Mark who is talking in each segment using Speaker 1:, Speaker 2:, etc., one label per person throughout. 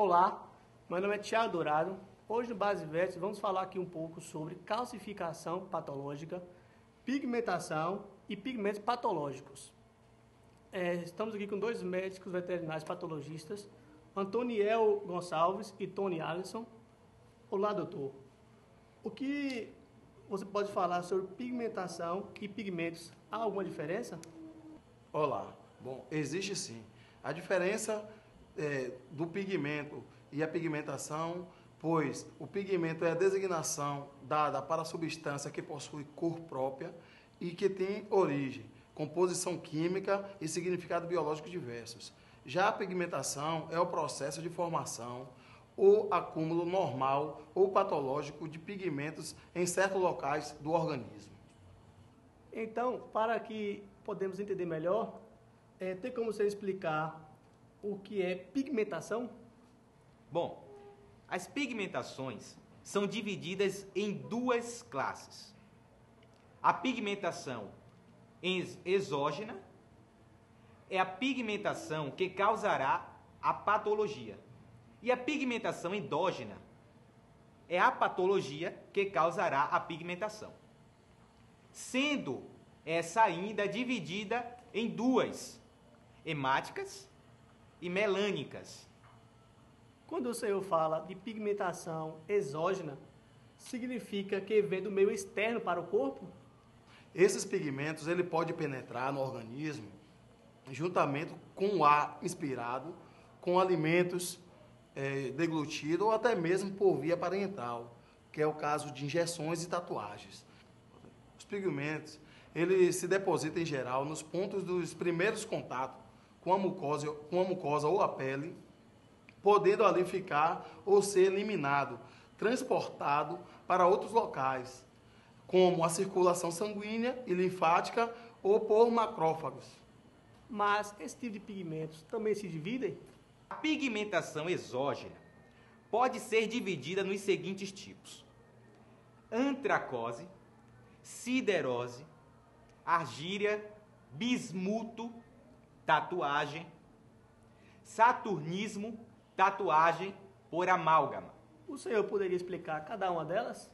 Speaker 1: Olá, meu nome é Thiago Dourado. Hoje no Basivete vamos falar aqui um pouco sobre calcificação patológica, pigmentação e pigmentos patológicos. Estamos aqui com dois médicos veterinários patologistas, Antoniel Gonçalves e Tony Alisson. Olá, doutor. O que você pode falar sobre pigmentação e pigmentos? Há alguma diferença?
Speaker 2: Olá. Bom, existe sim. A diferença do pigmento e a pigmentação, pois o pigmento é a designação dada para a substância que possui cor própria e que tem origem, composição química e significado biológico diversos. Já a pigmentação é o processo de formação ou acúmulo normal ou patológico de pigmentos em certos locais do organismo.
Speaker 1: Então, para que podemos entender melhor, tem como você explicar o que é pigmentação?
Speaker 3: Bom, as pigmentações são divididas em duas classes. A pigmentação exógena é a pigmentação que causará a patologia. E a pigmentação endógena é a patologia que causará a pigmentação. Sendo essa ainda dividida em duas, hemáticas e melânicas.
Speaker 1: Quando o senhor fala de pigmentação exógena, significa que vem do meio externo para o corpo?
Speaker 2: Esses pigmentos ele pode penetrar no organismo juntamente com o ar inspirado, com alimentos deglutidos ou até mesmo por via parenteral, que é o caso de injeções e tatuagens. Os pigmentos ele se depositam em geral nos pontos dos primeiros contatos com a mucosa ou a pele, podendo ali ficar ou ser eliminado, transportado para outros locais, como a circulação sanguínea e linfática ou por macrófagos.
Speaker 1: Mas esse tipo de pigmentos também se dividem?
Speaker 3: A pigmentação exógena pode ser dividida nos seguintes tipos: antracose, siderose, argíria, bismuto, tatuagem, saturnismo, tatuagem por amálgama.
Speaker 1: O senhor poderia explicar cada uma delas?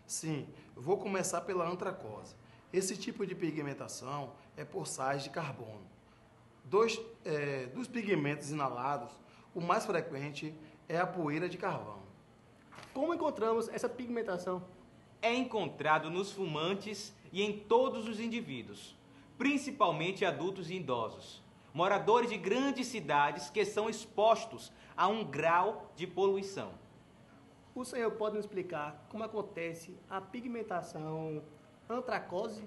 Speaker 2: Sim, eu vou começar pela antracose. Esse tipo de pigmentação é por sais de carbono. Dos pigmentos inalados, o mais frequente é a poeira de carvão.
Speaker 1: Como encontramos essa pigmentação?
Speaker 3: É encontrado nos fumantes e em todos os indivíduos, principalmente adultos e idosos, moradores de grandes cidades que são expostos a um grau de poluição.
Speaker 1: O senhor pode nos explicar como acontece a pigmentação antracose?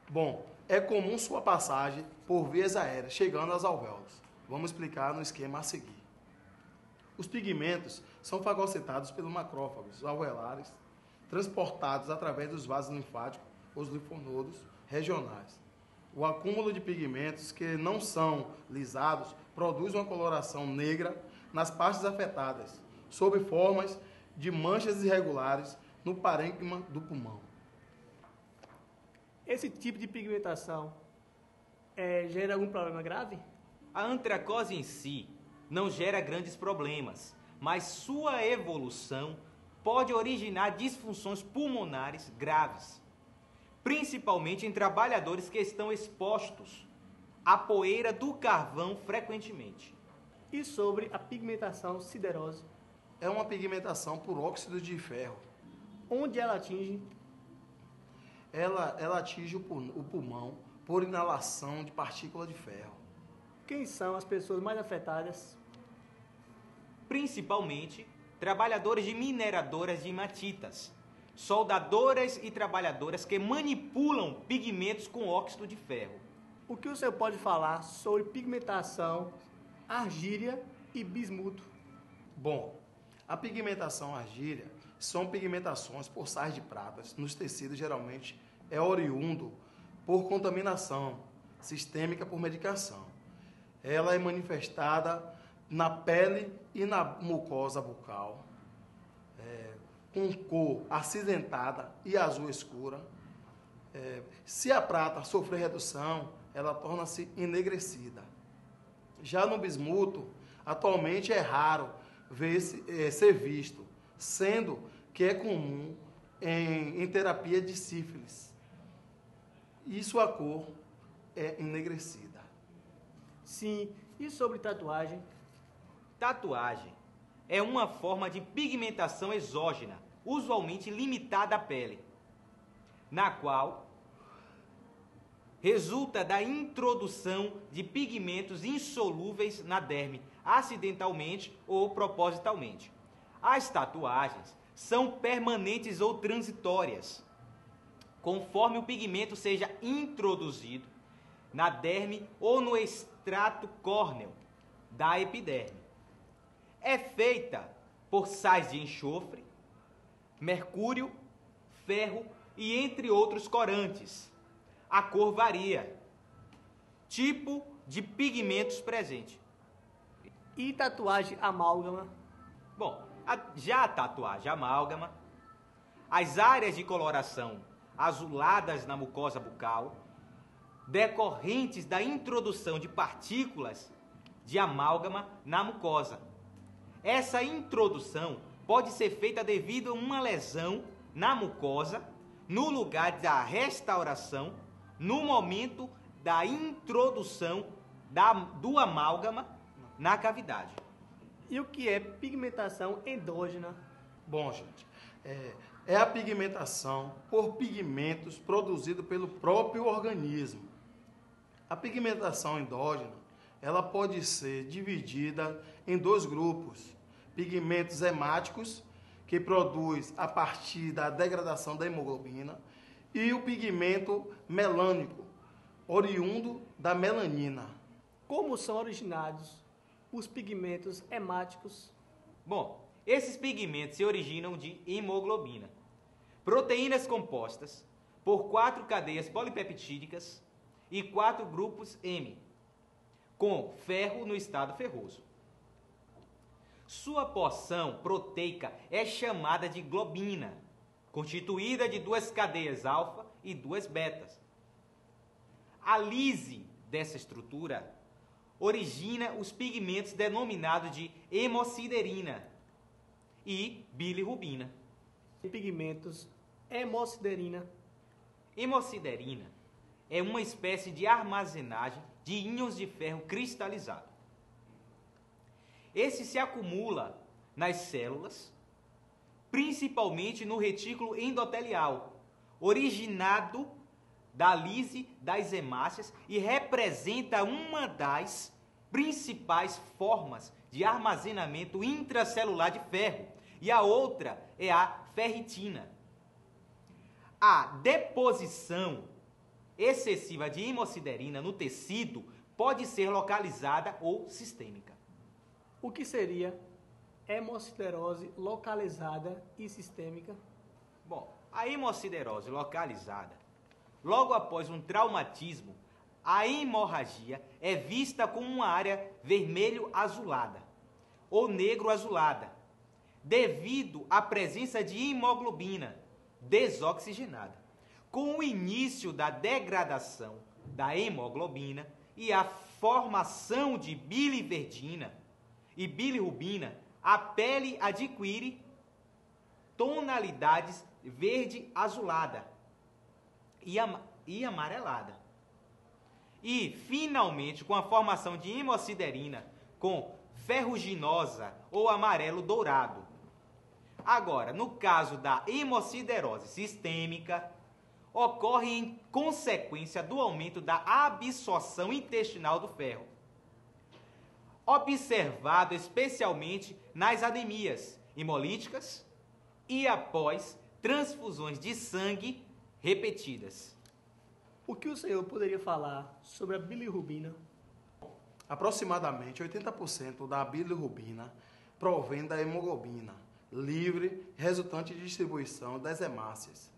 Speaker 2: Bom, é comum sua passagem por vias aéreas, chegando às alvéolos. Vamos explicar no esquema a seguir. Os pigmentos são fagocitados pelos macrófagos alveolares, transportados através dos vasos linfáticos, os linfonodos regionais. O acúmulo de pigmentos que não são lisados produz uma coloração negra nas partes afetadas, sob formas de manchas irregulares no parênquima do pulmão.
Speaker 1: Esse tipo de pigmentação gera algum problema grave?
Speaker 3: A antracose em si não gera grandes problemas, mas sua evolução pode originar disfunções pulmonares graves, principalmente em trabalhadores que estão expostos à poeira do carvão frequentemente.
Speaker 1: E sobre a pigmentação siderose?
Speaker 2: É uma pigmentação por óxido de ferro.
Speaker 1: Onde ela atinge?
Speaker 2: Ela atinge o pulmão por inalação de partícula de ferro.
Speaker 1: Quem são as pessoas mais afetadas?
Speaker 3: Principalmente trabalhadores de mineradoras de hematitas, soldadoras e trabalhadoras que manipulam pigmentos com óxido de ferro.
Speaker 1: O que o senhor pode falar sobre pigmentação, argíria e bismuto?
Speaker 2: Bom, a pigmentação argíria são pigmentações por sais de pratas nos tecidos, geralmente é oriundo por contaminação sistêmica por medicação. Ela é manifestada na pele e na mucosa bucal, com cor acinzentada e azul escura. Se a prata sofrer redução, ela torna-se enegrecida. Já no bismuto, atualmente é raro ser visto, sendo que é comum em terapia de sífilis. E sua cor é enegrecida.
Speaker 1: Sim, e sobre tatuagem?
Speaker 3: Tatuagem é uma forma de pigmentação exógena, usualmente limitada à pele, na qual resulta da introdução de pigmentos insolúveis na derme, acidentalmente ou propositalmente. As tatuagens são permanentes ou transitórias, conforme o pigmento seja introduzido na derme ou no extrato córneo da epiderme. É feita por sais de enxofre, mercúrio, ferro e entre outros corantes. A cor varia. Tipo de pigmentos presente.
Speaker 1: E tatuagem amálgama?
Speaker 3: Bom, já a tatuagem amálgama, as áreas de coloração azuladas na mucosa bucal, decorrentes da introdução de partículas de amálgama na mucosa. Essa introdução pode ser feita devido a uma lesão na mucosa, no lugar da restauração, no momento da introdução do amálgama na cavidade.
Speaker 1: E o que é pigmentação endógena?
Speaker 2: Bom, gente, é a pigmentação por pigmentos produzido pelo próprio organismo. A pigmentação endógena, ela pode ser dividida em dois grupos. Pigmentos hemáticos, que produz a partir da degradação da hemoglobina, e o pigmento melânico, oriundo da melanina.
Speaker 1: Como são originados os pigmentos hemáticos?
Speaker 3: Bom, esses pigmentos se originam de hemoglobina, proteínas compostas por 4 cadeias polipeptídicas e 4 grupos M, com ferro no estado ferroso. Sua porção proteica é chamada de globina, constituída de 2 cadeias alfa e 2 betas. A lise dessa estrutura origina os pigmentos denominados de hemosiderina e bilirrubina.
Speaker 1: Pigmentos hemosiderina.
Speaker 3: Hemosiderina é uma espécie de armazenagem de íons de ferro cristalizado. Esse se acumula nas células, principalmente no retículo endotelial, originado da lise das hemácias e representa uma das principais formas de armazenamento intracelular de ferro, e a outra é a ferritina. A deposição excessiva de hemosiderina no tecido pode ser localizada ou sistêmica.
Speaker 1: O que seria hemosiderose localizada e sistêmica?
Speaker 3: Bom, a hemosiderose localizada, logo após um traumatismo, a hemorragia é vista como uma área vermelho-azulada ou negro-azulada, devido à presença de hemoglobina desoxigenada. Com o início da degradação da hemoglobina e a formação de biliverdina e bilirrubina, a pele adquire tonalidades verde-azulada e amarelada. E, finalmente, com a formação de hemosiderina com ferruginosa ou amarelo dourado. Agora, no caso da hemosiderose sistêmica, ocorre em consequência do aumento da absorção intestinal do ferro, observado especialmente nas anemias hemolíticas e após transfusões de sangue repetidas.
Speaker 1: O que o senhor poderia falar sobre a bilirrubina?
Speaker 2: Aproximadamente 80% da bilirrubina provém da hemoglobina livre, resultante de distribuição das hemácias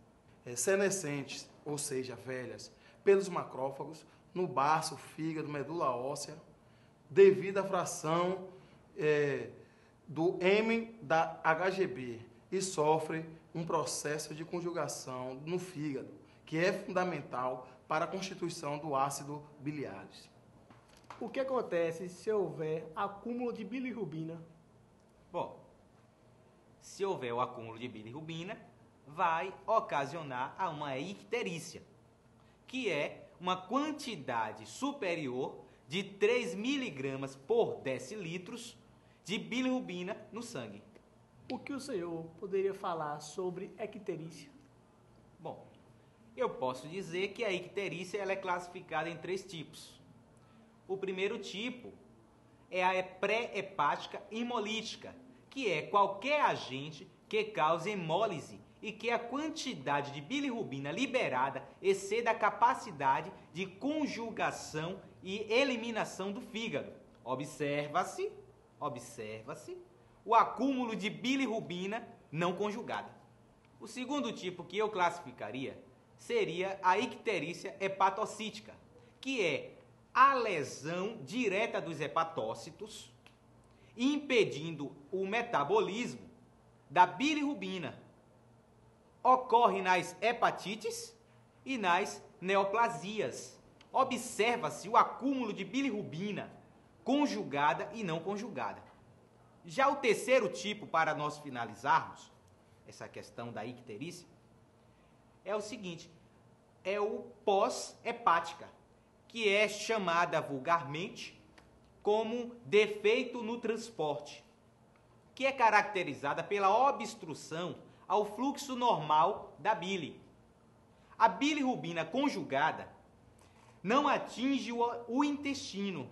Speaker 2: senescentes, ou seja, velhas, pelos macrófagos, no baço, fígado, medula óssea, devido à fração do M da HGB, e sofre um processo de conjugação no fígado, que é fundamental para a constituição do ácido biliares.
Speaker 1: O que acontece se houver acúmulo de bilirrubina?
Speaker 3: Bom, se houver o acúmulo de bilirrubina, vai ocasionar a uma icterícia, que é uma quantidade superior de 3 miligramas por decilitros de bilirrubina no sangue.
Speaker 1: O que o senhor poderia falar sobre icterícia?
Speaker 3: Bom, eu posso dizer que a icterícia ela é classificada em 3 tipos. O primeiro tipo é a pré-hepática hemolítica, que é qualquer agente que cause hemólise e que a quantidade de bilirrubina liberada exceda a capacidade de conjugação e eliminação do fígado. Observa-se o acúmulo de bilirrubina não conjugada. O segundo tipo que eu classificaria seria a icterícia hepatocítica, que é a lesão direta dos hepatócitos, impedindo o metabolismo da bilirrubina. Ocorre nas hepatites e nas neoplasias. Observa-se o acúmulo de bilirrubina conjugada e não conjugada. Já o terceiro tipo, para nós finalizarmos essa questão da icterícia, é o seguinte, é o pós-hepática, que é chamada vulgarmente como defeito no transporte, que é caracterizada pela obstrução ao fluxo normal da bile. A bilirrubina conjugada não atinge o intestino.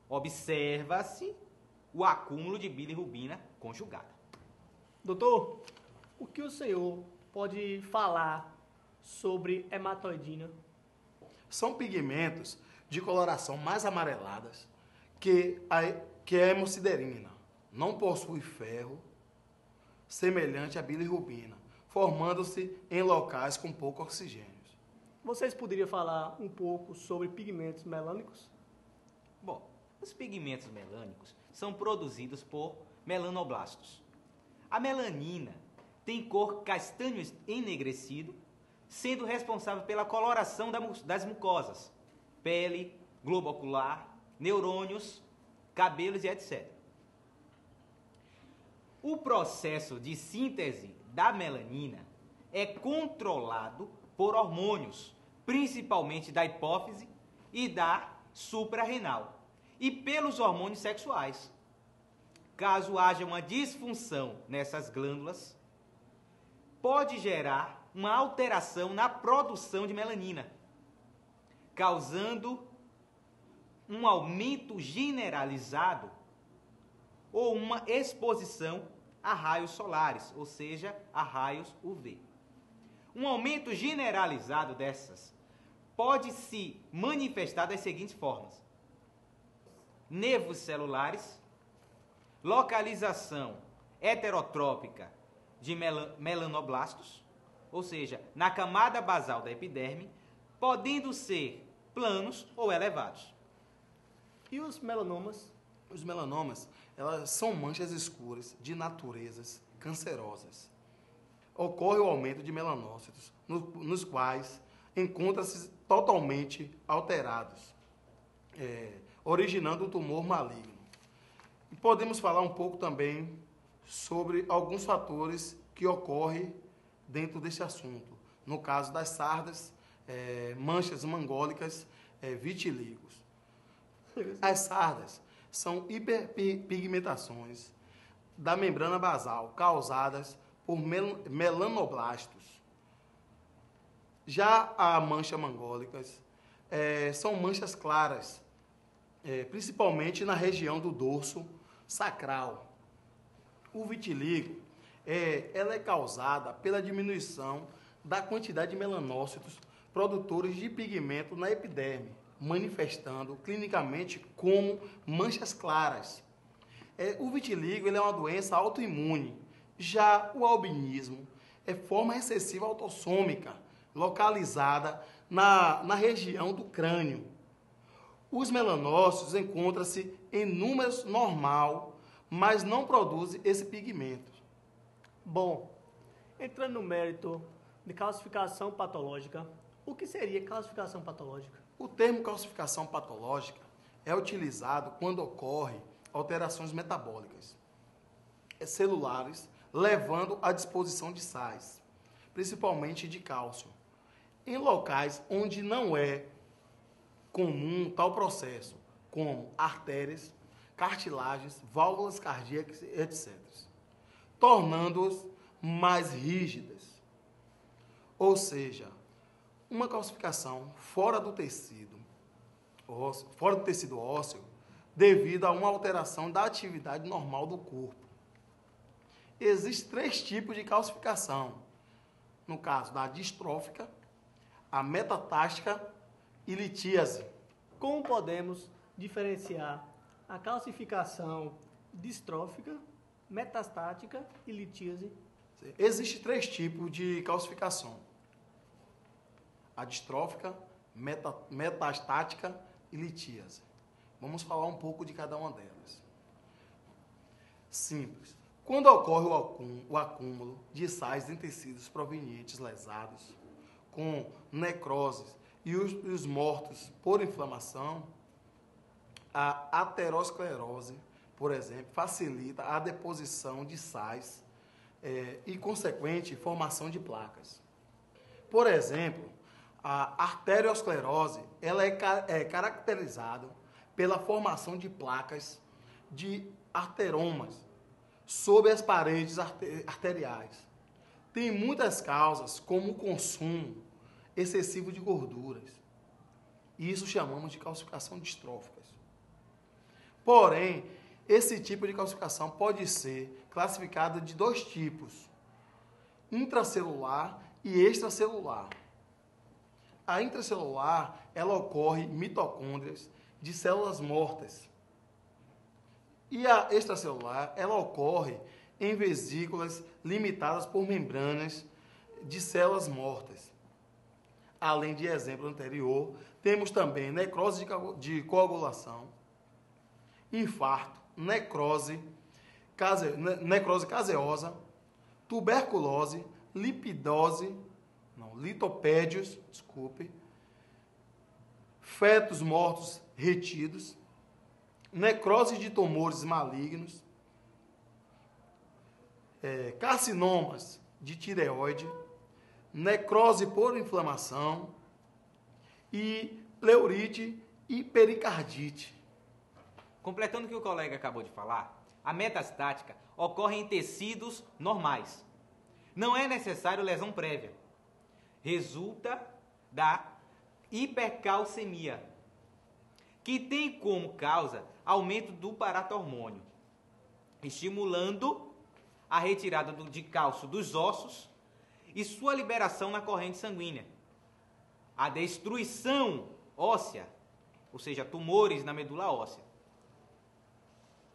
Speaker 3: Observa-se o acúmulo de bilirrubina conjugada.
Speaker 1: Doutor, o que o senhor pode falar sobre hematoidina?
Speaker 2: São pigmentos de coloração mais amareladas que a hemosiderina. Não possui ferro, semelhante à bilirrubina, formando-se em locais com pouco oxigênio.
Speaker 1: Vocês poderiam falar um pouco sobre pigmentos melânicos?
Speaker 3: Bom, os pigmentos melânicos são produzidos por melanoblastos. A melanina tem cor castanho enegrecido, sendo responsável pela coloração das mucosas, pele, globo ocular, neurônios, cabelos e etc. O processo de síntese da melanina é controlado por hormônios, principalmente da hipófise e da suprarrenal, e pelos hormônios sexuais. Caso haja uma disfunção nessas glândulas, pode gerar uma alteração na produção de melanina, causando um aumento generalizado ou uma exposição a raios solares, ou seja, a raios UV. Um aumento generalizado dessas pode se manifestar das seguintes formas: nervos celulares, localização heterotrópica de melanoblastos, ou seja, na camada basal da epiderme, podendo ser planos ou elevados.
Speaker 1: E os melanomas?
Speaker 2: Os melanomas, elas são manchas escuras de naturezas cancerosas. Ocorre o aumento de melanócitos, nos quais encontram-se totalmente alterados, originando um tumor maligno. E podemos falar um pouco também sobre alguns fatores que ocorrem dentro desse assunto. No caso das sardas, manchas mangólicas, vitílicos. As sardas são hiperpigmentações da membrana basal causadas por melanoblastos. Já a mancha mangólicas são manchas claras, principalmente na região do dorso sacral. O vitiligo ela é causada pela diminuição da quantidade de melanócitos produtores de pigmento na epiderme, manifestando clinicamente como manchas claras. O vitiligo ele é uma doença autoimune. Já o albinismo é forma recessiva autossômica, localizada na região do crânio. Os melanócitos encontram-se em números normal, mas não produzem esse pigmento.
Speaker 1: Bom, entrando no mérito de calcificação patológica, o que seria calcificação patológica?
Speaker 2: O termo calcificação patológica é utilizado quando ocorrem alterações metabólicas. celulares, levando à disposição de sais, principalmente de cálcio, em locais onde não é comum tal processo, como artérias, cartilagens, válvulas cardíacas, etc., tornando-as mais rígidas. Ou seja, uma calcificação fora do tecido ósseo, devido a uma alteração da atividade normal do corpo. Existem 3 tipos de calcificação. No caso da distrófica, a metatástica e litíase.
Speaker 1: Como podemos diferenciar a calcificação distrófica, metastática e litíase?
Speaker 2: Existem 3 tipos de calcificação. A distrófica, metastática e litíase. Vamos falar um pouco de cada uma delas. Simples. Quando ocorre o acúmulo de sais em tecidos provenientes lesados, com necroses e os mortos por inflamação, a aterosclerose, por exemplo, facilita a deposição de sais e consequente formação de placas. Por exemplo, a arteriosclerose ela é caracterizada pela formação de placas de arteromas sobre as paredes arteriais. Tem muitas causas, como o consumo excessivo de gorduras. Isso chamamos de calcificação distrófica. Porém, esse tipo de calcificação pode ser classificado de 2 tipos: intracelular e extracelular. A intracelular, ela ocorre em mitocôndrias de células mortas. E a extracelular, ela ocorre em vesículas limitadas por membranas de células mortas. Além de exemplo anterior, temos também necrose de coagulação, infarto, necrose caseosa, tuberculose, litopédios, fetos mortos retidos, necrose de tumores malignos, carcinomas de tireoide, necrose por inflamação e pleurite e pericardite.
Speaker 3: Completando o que o colega acabou de falar, a metastática ocorre em tecidos normais. Não é necessário lesão prévia. Resulta da hipercalcemia, que tem como causa aumento do paratormônio, estimulando a retirada de cálcio dos ossos e sua liberação na corrente sanguínea. A destruição óssea, ou seja, tumores na medula óssea.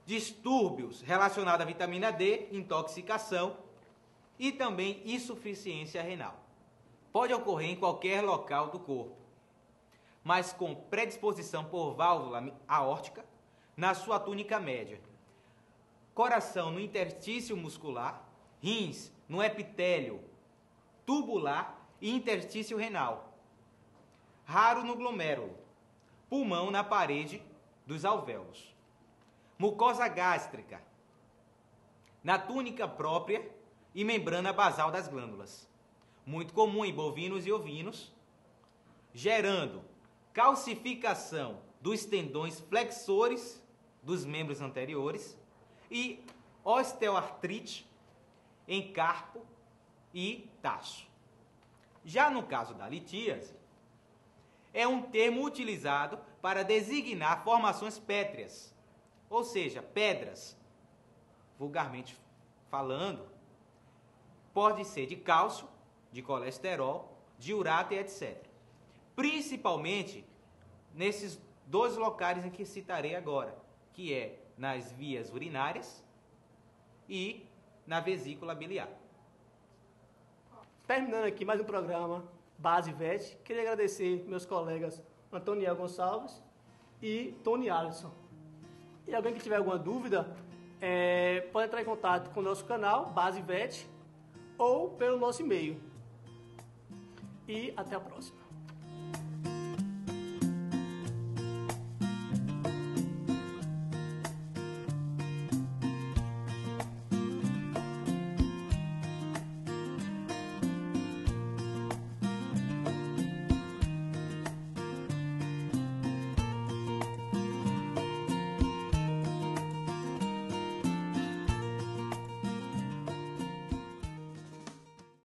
Speaker 3: Distúrbios relacionados à vitamina D, intoxicação e também insuficiência renal. Pode ocorrer em qualquer local do corpo, mas com predisposição por válvula aórtica na sua túnica média, coração no interstício muscular, rins no epitélio tubular e interstício renal, raro no glomérulo, pulmão na parede dos alvéolos, mucosa gástrica, na túnica própria e membrana basal das glândulas, muito comum em bovinos e ovinos, gerando calcificação dos tendões flexores dos membros anteriores e osteoartrite em carpo e taço. Já no caso da litíase, é um termo utilizado para designar formações pétreas, ou seja, pedras, vulgarmente falando, pode ser de cálcio, de colesterol, de urato e etc. Principalmente nesses 2 locais em que citarei agora, que é nas vias urinárias e na vesícula biliar.
Speaker 1: Terminando aqui mais um programa Base VET, queria agradecer meus colegas Antoniel Gonçalves e Tony Alisson. E alguém que tiver alguma dúvida, pode entrar em contato com o nosso canal, Base VET, ou pelo nosso e-mail. E até a próxima.